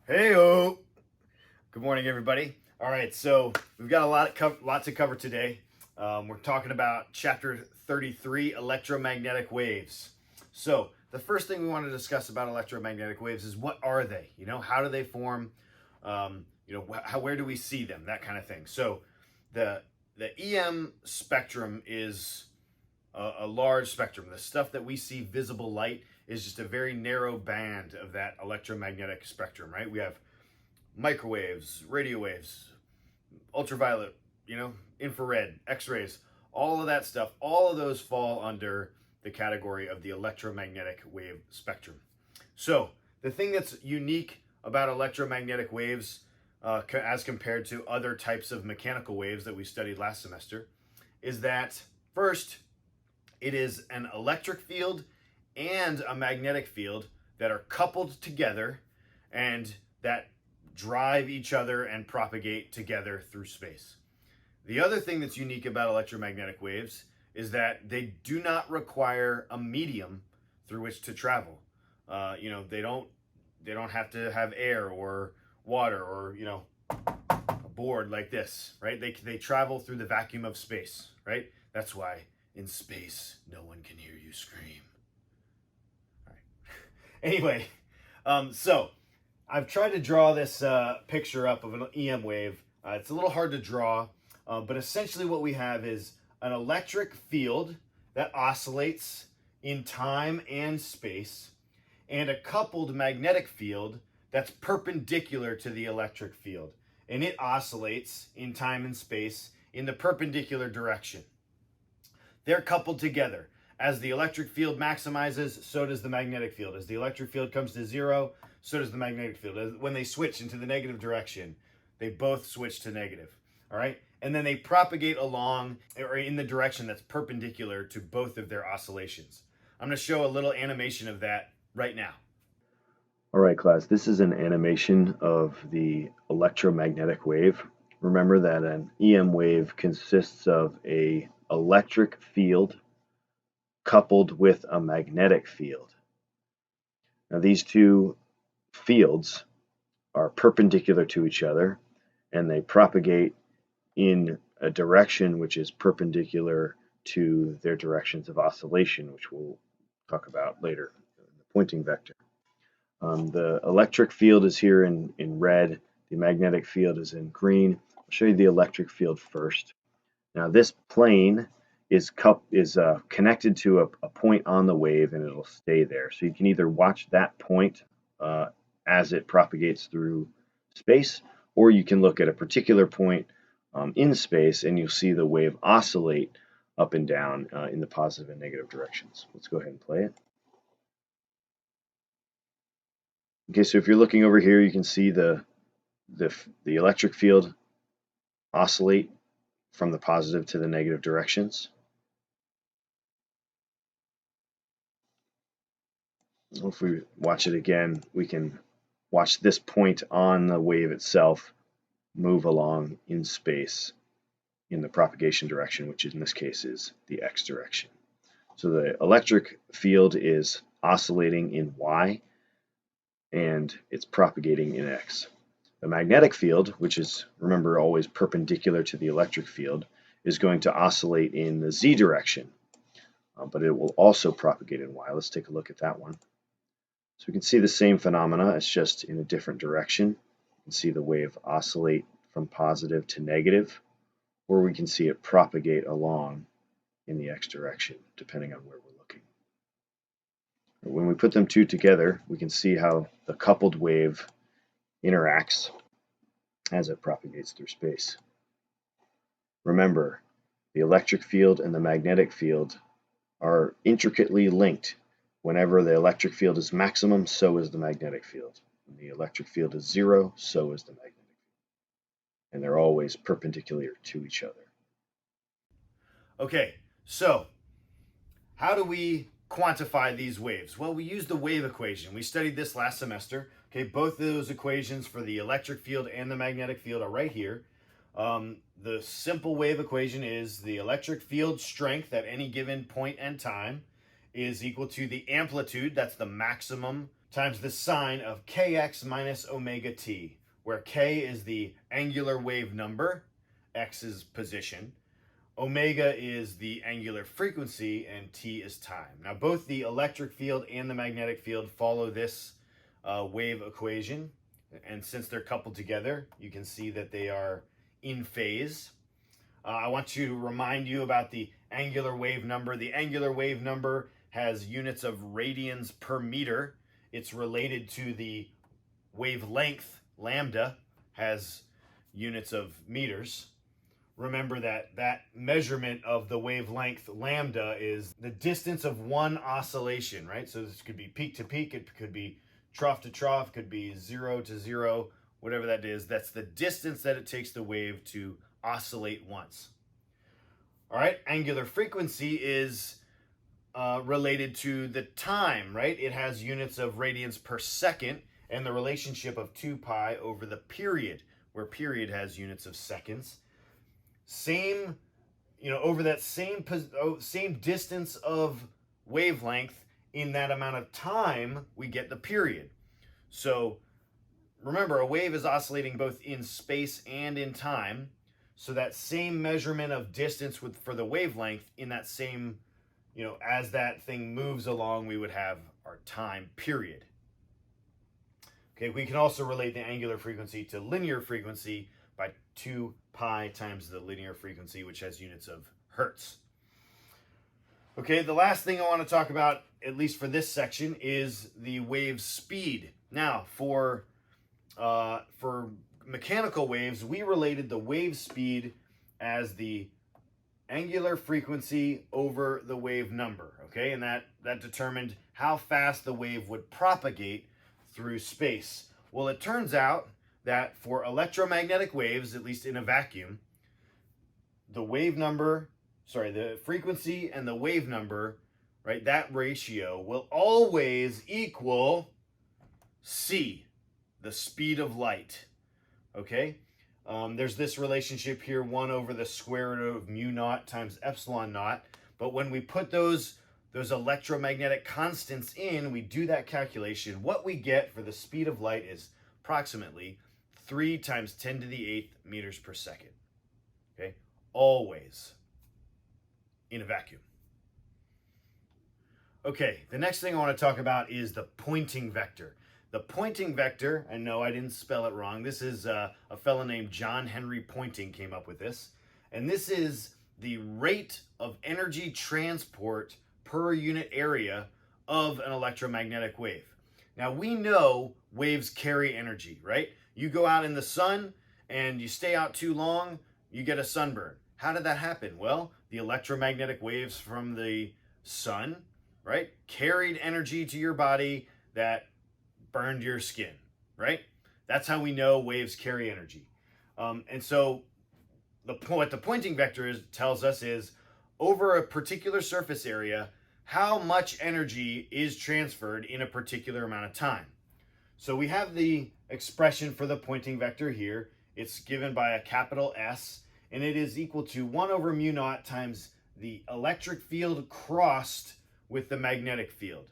Hey-o! Good morning, everybody. All right, so we've got lot to cover today. We're talking about Chapter 33, Electromagnetic Waves. So the first thing we want to discuss about electromagnetic waves is what are they? How do they form? Where do we see them? That kind of thing. So the EM spectrum is a large spectrum. The stuff that we see, visible light, is just a very narrow band of that electromagnetic spectrum, right? We have microwaves, radio waves, ultraviolet, infrared, x-rays, all of that stuff. All of those fall under the category of the electromagnetic wave spectrum. So the thing that's unique about electromagnetic waves as compared to other types of mechanical waves that we studied last semester is that first, it is an electric field and a magnetic field that are coupled together and that drive each other and propagate together through space. The other thing that's unique about electromagnetic waves is that they do not require a medium through which to travel. They don't have to have air or water or a board like this, right? They travel through the vacuum of space, right? That's why in space no one can hear you scream. All right. Anyway, so I've tried to draw this picture up of an EM wave. It's a little hard to draw, but essentially what we have is an electric field that oscillates in time and space, and a coupled magnetic field that's perpendicular to the electric field. And it oscillates in time and space in the perpendicular direction. They're coupled together. As the electric field maximizes, so does the magnetic field. As the electric field comes to zero, so does the magnetic field. When they switch into the negative direction, they both switch to negative. All right? And then they propagate along or in the direction that's perpendicular to both of their oscillations. I'm going to show a little animation of that right now. All right, class, this is an animation of the electromagnetic wave. Remember that an EM wave consists of an electric field coupled with a magnetic field. Now, these two fields are perpendicular to each other, and they propagate in a direction which is perpendicular to their directions of oscillation, which we'll talk about later in the pointing vector. The electric field is here in red. The magnetic field is in green. I'll show you the electric field first. Now this plane is connected to a point on the wave, and it'll stay there. So you can either watch that point as it propagates through space, or you can look at a particular point in space, and you'll see the wave oscillate up and down in the positive and negative directions. Let's go ahead and play it. Okay, so if you're looking over here, you can see the electric field oscillate from the positive to the negative directions. If we watch it again, we can watch this point on the wave itself move along in space in the propagation direction, which in this case is the x direction. So the electric field is oscillating in y, and it's propagating in x. The magnetic field, which is, remember, always perpendicular to the electric field, is going to oscillate in the z direction, but it will also propagate in y. Let's take a look at that one. So we can see the same phenomena, it's just in a different direction. You can see the wave oscillate from positive to negative, or we can see it propagate along in the x direction, depending on where we're looking. When we put them two together, we can see how the coupled wave interacts as it propagates through space. Remember, the electric field and the magnetic field are intricately linked. Whenever the electric field is maximum, so is the magnetic field. When the electric field is zero, so is the magnetic field. And they're always perpendicular to each other. Okay, so how do we quantify these waves? Well, we use the wave equation. We studied this last semester. Okay, both of those equations for the electric field and the magnetic field are right here. The simple wave equation is the electric field strength at any given point and time is equal to the amplitude, that's the maximum times the sine of kx minus omega t, where k is the angular wave number, x is position, omega is the angular frequency, and t is time. Now, both the electric field and the magnetic field follow this wave equation, and since they're coupled together, you can see that they are in phase. I want to remind you about the angular wave number. The angular wave number has units of radians per meter. It's related to the wavelength, lambda, has units of meters. Remember that measurement of the wavelength, lambda, is the distance of one oscillation, right? So this could be peak to peak, it could be trough to trough, could be 0 to 0, whatever that is. That's the distance that it takes the wave to oscillate once. All right, angular frequency is related to the time, right? It has units of radians per second and the relationship of 2 pi over the period, where period has units of seconds. Same, over that same distance of wavelength in that amount of time, we get the period. So remember, a wave is oscillating both in space and in time. So that same measurement of distance for the wavelength in that same, as that thing moves along, we would have our time period. Okay, we can also relate the angular frequency to linear frequency by 2 pi times the linear frequency, which has units of hertz. Okay, the last thing I want to talk about, at least for this section, is the wave speed. Now, for mechanical waves, we related the wave speed as the angular frequency over the wave number, okay? And that determined how fast the wave would propagate through space. Well, it turns out that for electromagnetic waves, at least in a vacuum, the frequency and the wave number, right, that ratio will always equal c, the speed of light. Okay, there's this relationship here, 1 over the square root of mu naught times epsilon naught. But when we put those electromagnetic constants in, we do that calculation, what we get for the speed of light is approximately 3 times 10 to the 8th meters per second. Okay, always in a vacuum. Okay, the next thing I want to talk about is the Poynting vector. The Poynting vector, I know I didn't spell it wrong. This is a fellow named John Henry Poynting came up with this. And this is the rate of energy transport per unit area of an electromagnetic wave. Now, we know waves carry energy, right? You go out in the sun and you stay out too long, you get a sunburn. How did that happen? Well, the electromagnetic waves from the sun, right, carried energy to your body that burned your skin, right? That's how we know waves carry energy. And so what the Poynting vector tells us is over a particular surface area, how much energy is transferred in a particular amount of time. So we have the expression for the Poynting vector here. It's given by a capital S, and it is equal to 1 over mu naught times the electric field crossed with the magnetic field.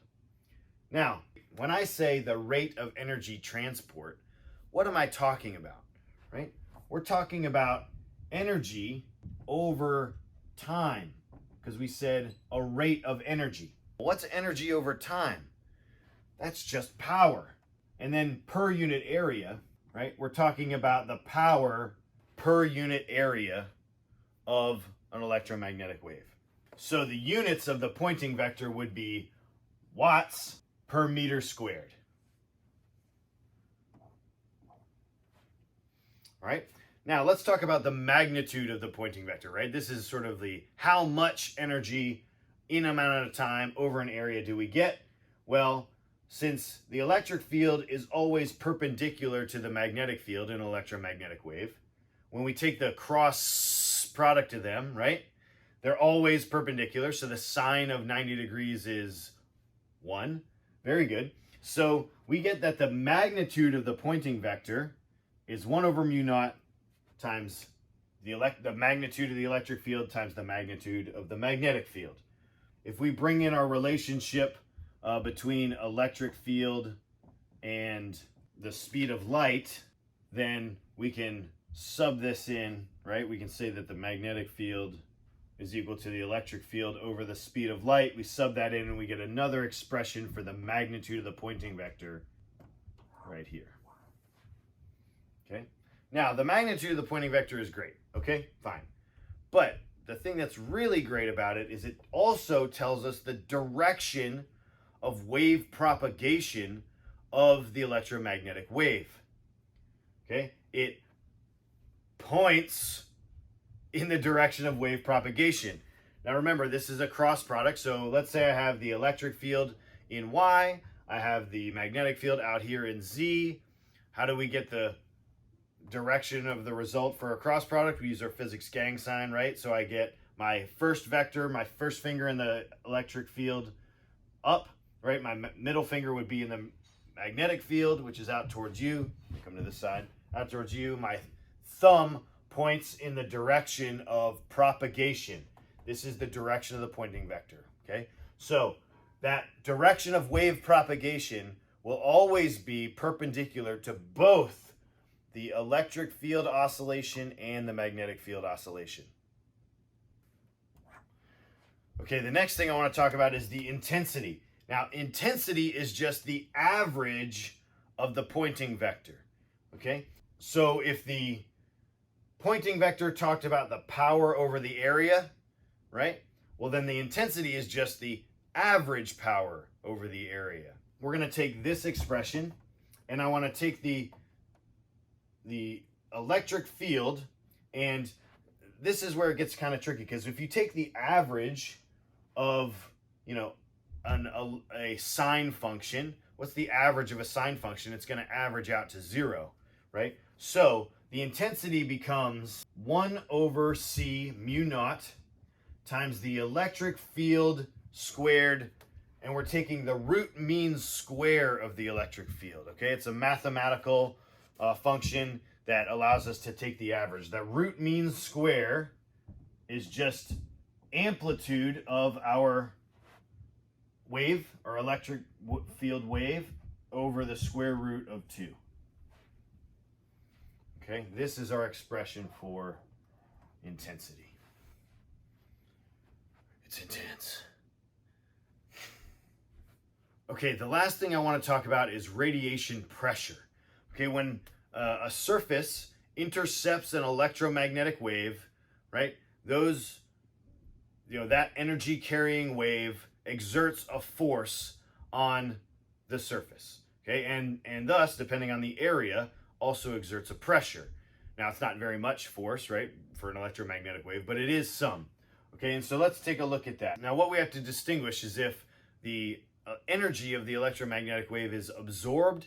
Now, when I say the rate of energy transport, what am I talking about, right? We're talking about energy over time, because we said a rate of energy. What's energy over time? That's just power. And then per unit area, right? We're talking about the power per unit area of an electromagnetic wave. So the units of the Poynting vector would be watts per meter squared. All right. Now let's talk about the magnitude of the Poynting vector, right? This is sort of the how much energy in amount of time over an area do we get? Well, since the electric field is always perpendicular to the magnetic field in an electromagnetic wave, when we take the cross product of them, right, they're always perpendicular. So the sine of 90 degrees is 1. Very good. So we get that the magnitude of the Poynting vector is 1 over mu naught times the magnitude of the electric field times the magnitude of the magnetic field. If we bring in our relationship between electric field and the speed of light, then we can sub this in, right? We can say that the magnetic field is equal to the electric field over the speed of light. We sub that in and we get another expression for the magnitude of the pointing vector right here. Okay? Now, the magnitude of the pointing vector is great, okay? Fine. But the thing that's really great about it is it also tells us the direction of wave propagation of the electromagnetic wave. Okay? It points in the direction of wave propagation. Now remember, this is a cross product, so let's say I have the electric field in Y, I have the magnetic field out here in Z. How do we get the direction of the result for a cross product? We use our physics gang sign, right? So I get my first vector, my first finger in the electric field up, right? My middle finger would be in the magnetic field, which is out towards you. Come to this side, out towards you. My thumb points in the direction of propagation. This is the direction of the pointing vector, okay? So that direction of wave propagation will always be perpendicular to both the electric field oscillation and the magnetic field oscillation. Okay, the next thing I want to talk about is the intensity. Now, intensity is just the average of the pointing vector, okay? So if the pointing vector talked about the power over the area, right? Well, then the intensity is just the average power over the area. We're going to take this expression, and I want to take the electric field, and this is where it gets kind of tricky, because if you take the average of, you know, a sine function, what's the average of a sine function? It's going to average out to 0, right? So the intensity becomes 1 over c mu naught times the electric field squared, and we're taking the root mean square of the electric field, okay? It's a mathematical function that allows us to take the average. The root mean square is just amplitude of our wave, or electric field wave, over the square root of 2. Okay, this is our expression for intensity. It's intense. Okay, the last thing I want to talk about is radiation pressure. Okay, when a surface intercepts an electromagnetic wave, right? Those, that energy carrying wave exerts a force on the surface, okay? And thus, depending on the area, also exerts a pressure. Now, it's not very much force, right, for an electromagnetic wave, but it is some, okay? And so let's take a look at that. Now, what we have to distinguish is if the energy of the electromagnetic wave is absorbed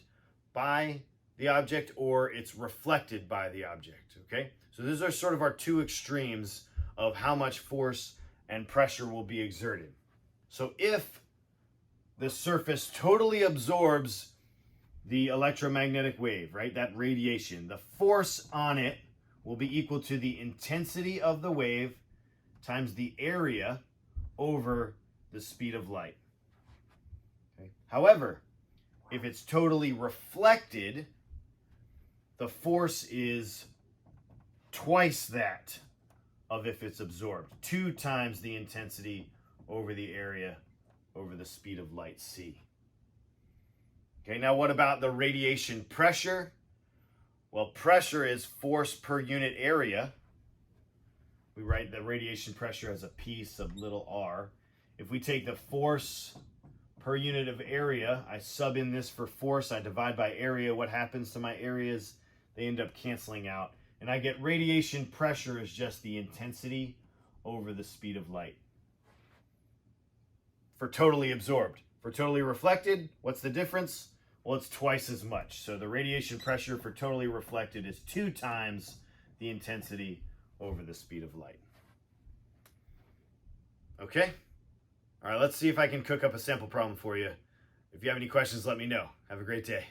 by the object or it's reflected by the object, okay? So those are sort of our two extremes of how much force and pressure will be exerted. So if the surface totally absorbs the electromagnetic wave, right, that radiation, the force on it will be equal to the intensity of the wave times the area over the speed of light. Okay. However, if it's totally reflected, the force is twice that of if it's absorbed. 2 times the intensity over the area over the speed of light, c. Okay, now what about the radiation pressure? Well, pressure is force per unit area. We write the radiation pressure as a P sub little r. If we take the force per unit of area, I sub in this for force, I divide by area. What happens to my areas? They end up canceling out. And I get radiation pressure is just the intensity over the speed of light. For totally absorbed. For totally reflected, what's the difference? Well, it's twice as much. So the radiation pressure for totally reflected is 2 times the intensity over the speed of light. Okay? All right, let's see if I can cook up a sample problem for you. If you have any questions, let me know. Have a great day.